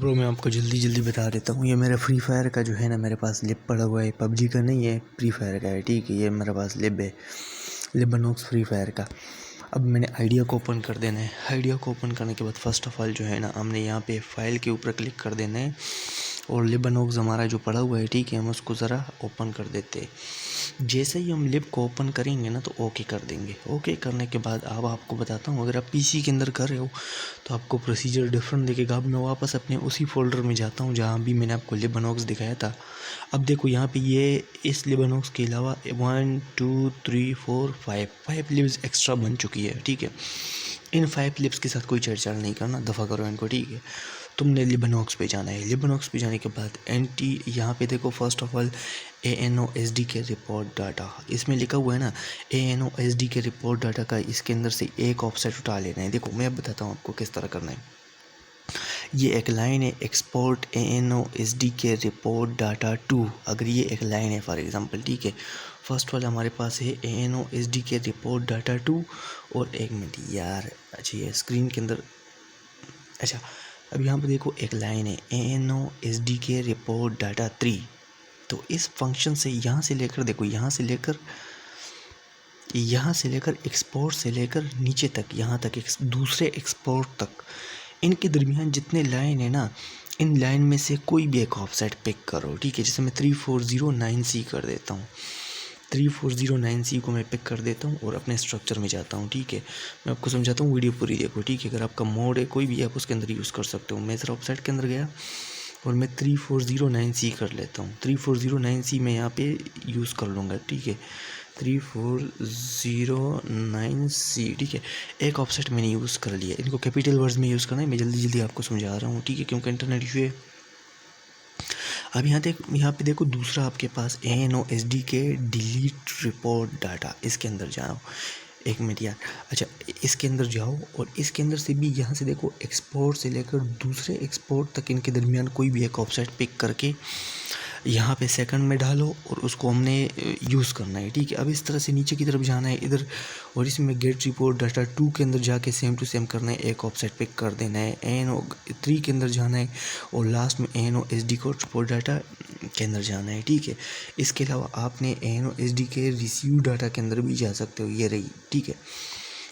Bro मैं आपको जल्दी बता देता हूँ। ये मेरा फ्री फायर का जो है ना, मेरे पास लिब पड़ा हुआ है। पबजी का नहीं है, फ्री फायर का है, ठीक है। ये मेरे पास लिब है, लिबनॉक्स फ्री फायर का। अब मैंने आइडिया को ओपन कर देना है। आइडिया को ओपन करने के बाद फर्स्ट ऑफ ऑल जो है ना, हमने यहाँ पे फाइल के ऊपर क्लिक कर देना है और लिबनॉक्स हमारा जो पड़ा हुआ है, ठीक है, हम उसको ज़रा ओपन कर देते हैं। जैसे ही हम लिब को ओपन करेंगे ना, तो ओके कर देंगे। ओके करने के बाद अब आपको बताता हूँ, अगर आप पीसी के अंदर कर रहे हो तो आपको प्रोसीजर डिफरेंट दिखेगा। अब मैं वापस अपने उसी फोल्डर में जाता हूँ जहाँ भी मैंने आपको लिबनॉक्स दिखाया था। अब देखो यहाँ पे ये इस लिबनॉक्स के अलावा 1 2 3 4 5 लिब्स एक्स्ट्रा बन चुकी है, ठीक है। इन 5 लिब्स के साथ कोई छेड़छाड़ नहीं करना, दफ़ा करो इनको, ठीक है। तुमने लिबनॉक्स पे जाना है। लिबनॉक्स पे जाने के बाद एंटी यहाँ पे देखो, first of all ANOSDK report data, इसमें लिखा हुआ है ना ANOSDK रिपोर्ट डाटा का, इसके अंदर से एक ऑफसेट उठा लेना है। देखो मैं अब बताता हूँ आपको किस तरह करना है। ये एक लाइन है, export ANOSDK report data to. अगर ये एक लाइन है फॉर एग्जांपल, ठीक है। फर्स्ट वाला हमारे पास है ANOSDK रिपोर्ट डाटा टू। और एक मिनट यार, अच्छा ये स्क्रीन के अंदर, अच्छा अब यहाँ पे देखो एक लाइन है ANOSDK रिपोर्ट डाटा 3। तो इस फंक्शन से यहाँ से लेकर देखो, यहाँ से लेकर एक्सपोर्ट से लेकर नीचे तक, यहाँ तक दूसरे एक्सपोर्ट तक, इनके दरमियान जितने लाइन है ना, इन लाइन में से कोई भी एक ऑफसेट पिक करो, ठीक है। जैसे मैं 3409C कर देता हूँ। 3409C को मैं पिक कर देता हूँ और अपने स्ट्रक्चर में जाता हूँ, ठीक है। मैं आपको समझाता हूँ, वीडियो पूरी देखो, ठीक है। अगर आपका मोड है कोई भी, आप उसके अंदर यूज़ कर सकते हो। मैं ज़रा ऑफसेट के अंदर गया और मैं 3409C कर लेता हूँ। 3409C मैं यहाँ पे यूज़ कर लूँगा, ठीक है। 3409C, ठीक है। एक ऑफसेट मैंने यूज़ कर लिया। इनको कैपिटल वर्ड्स में यूज़ करना है, मैं जल्दी आपको समझा रहा हूँ, ठीक है, क्योंकि इंटरनेट इशू है। अब यहाँ पे देखो दूसरा आपके पास ANOSDK डिलीट रिपोर्ट डाटा, इसके अंदर जाओ। एक मिनट यार, अच्छा इसके अंदर जाओ और इसके अंदर से भी यहाँ से देखो, एक्सपोर्ट से लेकर दूसरे एक्सपोर्ट तक, इनके दरमियान कोई भी एक ऑफसेट पिक करके यहाँ पे सेकंड में डालो और उसको हमने यूज़ करना है, ठीक है। अब इस तरह से नीचे की तरफ जाना है इधर, और इसमें गेट रिपोर्ट डाटा 2 के अंदर जाके सेम टू सेम करना है, एक ऑफसेट पिक कर देना है। ANO3 के अंदर जाना है और लास्ट में ANOSDK रिपोर्ट डाटा के अंदर जाना है, ठीक है। इसके अलावा आपने ANOSDK रिसीव डाटा के अंदर भी जा सकते हो, ये रही, ठीक है।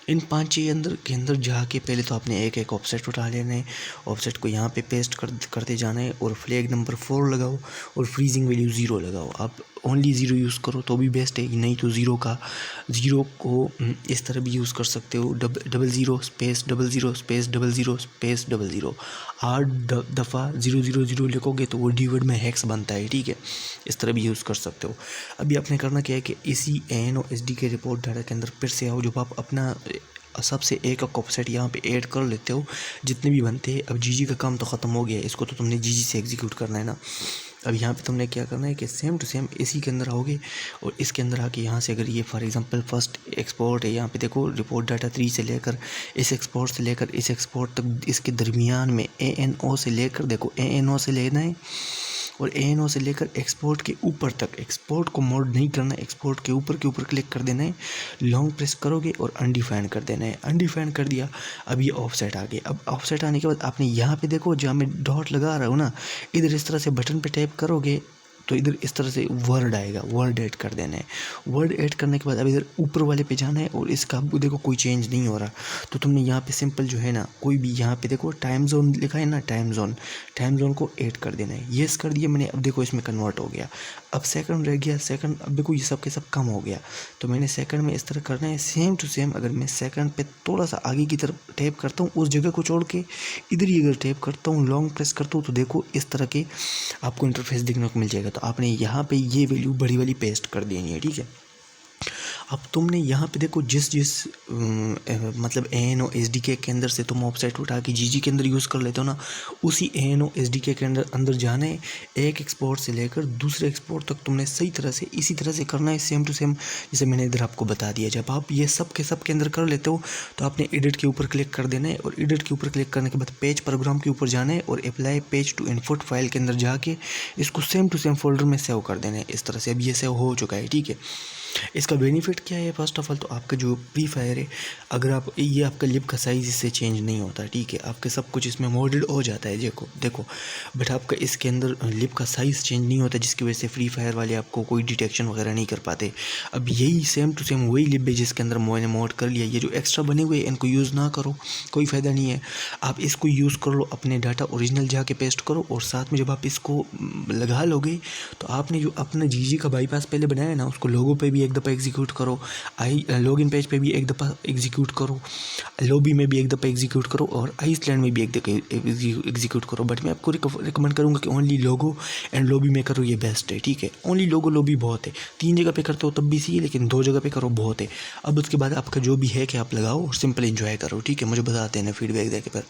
इन 5-6 के अंदर जाके पहले तो आपने एक ऑफसेट उठा लेना है। ऑफसेट को यहाँ पे पेस्ट करते जाना है और फ्लैग नंबर 4 लगाओ और फ्रीजिंग वैल्यू 0 लगाओ। आप ओनली 0 यूज़ करो तो भी बेस्ट है, नहीं तो 0 को इस तरह भी यूज़ कर सकते हो, 00 स्पेस 00 स्पेस 00 स्पेस 00। 8 दफ़ा 000 लिखोगे तो वो डी-वर्ड में हेक्स बनता है, ठीक है। इस तरह भी यूज़ कर सकते हो। अभी आपने करना क्या है कि इसी ANOSDK रिपोर्ट डाटा के अंदर फिर से आओ। जब आप अपना सबसे एक ऑफसेट यहाँ पे ऐड कर लेते हो, जितने भी बनते हैं, अब GG का काम तो ख़त्म हो गया है, इसको तो तुमने GG से एग्जीक्यूट करना है ना। अब यहाँ पे तुमने क्या करना है कि सेम टू सेम इसी के अंदर आओगे और इसके अंदर आके यहाँ से, अगर ये फॉर एग्जांपल फर्स्ट एक्सपोर्ट है, यहाँ पे देखो रिपोर्ट डाटा 3 से लेकर इस एक्सपोर्ट से लेकर इस एक्सपोर्ट तक, इसके दरमियान में ANO से लेकर, देखो ANO से लेना है और ANO से लेकर एक्सपोर्ट के ऊपर तक। एक्सपोर्ट को मोड नहीं करना, एक्सपोर्ट के ऊपर क्लिक कर देना है, लॉन्ग प्रेस करोगे और अनडिफाइंड कर देना है। अनडिफाइंड कर दिया, अब ये ऑफसेट आ गए। अब ऑफसेट आने के बाद आपने यहाँ पे देखो, जहाँ मैं डॉट लगा रहा हूँ ना, इधर इस तरह से बटन पे टैप करोगे तो इधर इस तरह से वर्ड आएगा, वर्ड ऐड कर देना है। वर्ड ऐड करने के बाद अब इधर ऊपर वाले पे जाना है और इसका देखो कोई चेंज नहीं हो रहा, तो तुमने यहाँ पे सिंपल जो है ना, कोई भी यहाँ पे देखो टाइम जोन लिखा है ना, टाइम जोन को ऐड कर देना है। येस कर दिया मैंने। अब देखो इसमें कन्वर्ट हो गया। अब सेकंड रह गया, सेकंड, अब देखो ये सब के सब कम हो गया, तो मैंने सेकंड में इस तरह करना है सेम टू सेम। अगर मैं सेकंड पे थोड़ा सा आगे की तरफ टैप करता हूँ, उस जगह को छोड़ के इधर ही अगर टैप करता हूँ, लॉन्ग प्रेस करता हूँ, तो देखो इस तरह के आपको इंटरफेस देखने को मिल जाएगा। तो आपने यहाँ पे ये वैल्यू बड़ी वाली पेस्ट कर देनी है, ठीक है। अब तुमने यहाँ पे देखो, जिस मतलब ANOSDK के अंदर से तुम ऑफसेट उठा के GG के अंदर यूज़ कर लेते हो ना, उसी ANOSDK के अंदर जाना है। एक एक्सपोर्ट से लेकर दूसरे एक्सपोर्ट तक तुमने सही तरह से इसी तरह से करना है, सेम टू सेम, जैसे मैंने इधर आपको बता दिया। जब आप ये सब के अंदर कर लेते हो तो आपने एडिट के ऊपर क्लिक कर देना है और एडिट के ऊपर क्लिक करने के बाद पेज प्रोग्राम के ऊपर जाना है और apply page to input file के अंदर जाके इसको सेम टू सेम फोल्डर में सेव कर देना है, इस तरह से। अब ये सेव हो चुका है, ठीक है। इसका बेनिफिट क्या है? फर्स्ट ऑफ ऑल तो आपका जो फ्री फायर है, अगर आप ये आपका लिप का साइज़ इससे चेंज नहीं होता, ठीक है, आपके सब कुछ इसमें मोडेड हो जाता है, देखो देखो, बट आपका इसके अंदर लिप का साइज़ चेंज नहीं होता, जिसकी वजह से फ्री फायर वाले आपको कोई डिटेक्शन वगैरह नहीं कर पाते। अब यही सेम टू सेम वही लिप है जिसके अंदर मैंने मोड कर लिया। ये जो एक्स्ट्रा बने हुए इनको यूज़ ना करो, कोई फ़ायदा नहीं है। आप इसको यूज़ कर लो, अपने डाटा ओरिजिनल जाके पेस्ट करो, और साथ में जब आप इसको लगा लोगे तो आपने जो अपना जीजी का बाईपास पहले बनाया है ना, उसको लोगो पे भी एक दफ़ा एग्जीक्यूट करो, लॉगिन पेज पे भी एक दफ़ा एग्जीक्यूट करो, लॉबी में भी एक दफ़ा एग्जीक्यूट करो, और आइसलैंड में भी एक दफ़ा एग्जीक्यूट करो। बट मैं आपको रिकमेंड करूँगा कि ओनली लोगो एंड लॉबी में करो, ये बेस्ट है, ठीक है। ओनली लोगो लॉबी बहुत है, 3 जगह पे करते हो तब भी सही है, लेकिन 2 जगह पे करो बहुत है। अब उसके बाद आपका जो भी है कि आप लगाओ और सिंपल एंजॉय करो, ठीक है। मुझे बताते हैं ना फीडबैक देके पर।